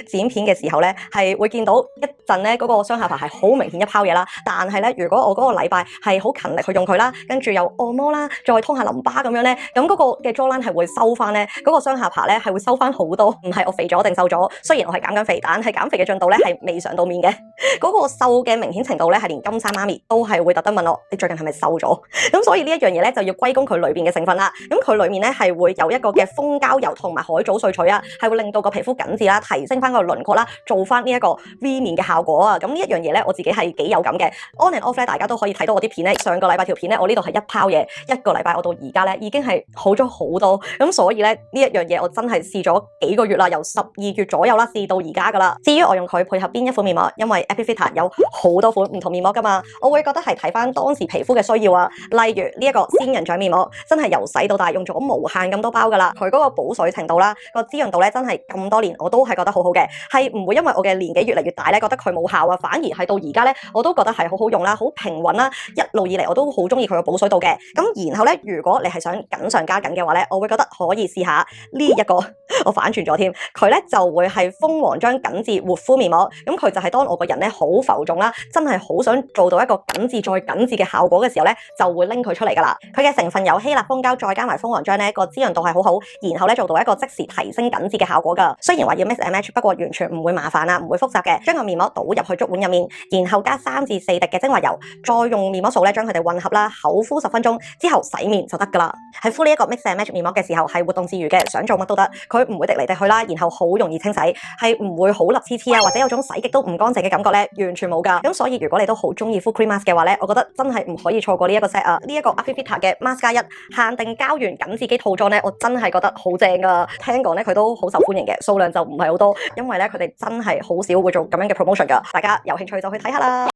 剪片嘅時候咧，係會見到一陣咧嗰個雙下巴係好明顯一拋嘢啦。但係咧，如果我嗰個禮拜係好勤力去用佢啦，跟住又按摩啦，再通下淋巴咁樣咧，咁嗰個嘅 jawline 係會收翻咧，嗰個雙下巴咧係會收翻好多。唔係我肥咗定瘦咗，雖然我係減緊肥，但係減肥嘅進度咧係未上到面嘅。嗰個瘦嘅明顯程度咧係連金山媽咪都係會特登問我，你最近係咪瘦咗？咁所以呢一樣嘢咧就要歸功佢裏邊嘅成分啦。咁佢裏面咧係會有一個嘅蜂膠油同埋海藻萃取啊，係會令到個皮膚緊緻啦，提升翻個輪廓啦，做翻呢一個 V 面嘅效果啊。咁呢一樣嘢咧我自己係幾有感嘅。On and off 咧，大家都可以睇到我啲片咧。上個禮拜條片咧，我呢度係一拋嘢，一個禮拜我到而家咧已經係好咗好多。咁所以咧呢一樣嘢我真係試咗幾個月啦，由12月左右啦試到而家噶啦。至於我用佢配合邊一款面膜，因為 Epivita 有好多款唔同面膜噶嘛，我會覺得係睇翻當時皮膚嘅需要啊。例如呢一個仙人掌面膜，真係由細到大用咗無限咁多包噶啦，佢嗰個補水程度啦，個滋潤度咧真係咁多年我都係覺得好好嘅，係唔會因為我嘅年紀越嚟越大咧覺得佢冇效啊，反而係到而家咧我都覺得係好好用啦，好平穩啦，一路以嚟我都好中意佢個補水度嘅。咁然後咧，如果你係想緊上加緊嘅話咧，我會覺得可以試下呢一個，我反轉咗添，佢咧就會係蜂王漿緊緻活膚面膜。咁佢就係當我個人咧好浮腫啦，真係好想做到一個緊緻再緊緻嘅效果嘅時候咧，就會拎佢出嚟噶啦。佢嘅成分有希臘蜂膠再加埋蜂王漿咧，個滋潤度係好好，然後咧做到一個即時提升緊緻嘅效果噶。雖然話要 mix and match，不過完全唔會麻煩啊，唔會複雜嘅。將個面膜倒入去竹碗入面，然後加3至4滴嘅精華油，再用面膜掃咧將佢哋混合啦，口敷10分鐘之後洗面就得噶啦。喺敷呢一個 mix and match 面膜嘅時候係活動自如嘅，想做乜都得，佢唔會滴嚟滴去啦，然後好容易清洗，係唔會好粒黐黐啊，或者有種洗極都唔乾淨嘅感覺咧，完全冇噶。咁所以如果你都好中意敷 cream mask 嘅話咧，我覺得真係唔可以錯過呢一個 set 啊！呢一個 Apivita 嘅 mask 加一限定膠原緊緻肌套裝咧，我真係覺得好正噶。聽講咧佢都好受歡迎嘅，數量就唔係好多，因為咧佢哋真係好少會做咁樣嘅 promotion 噶。大家有興趣就去睇下啦。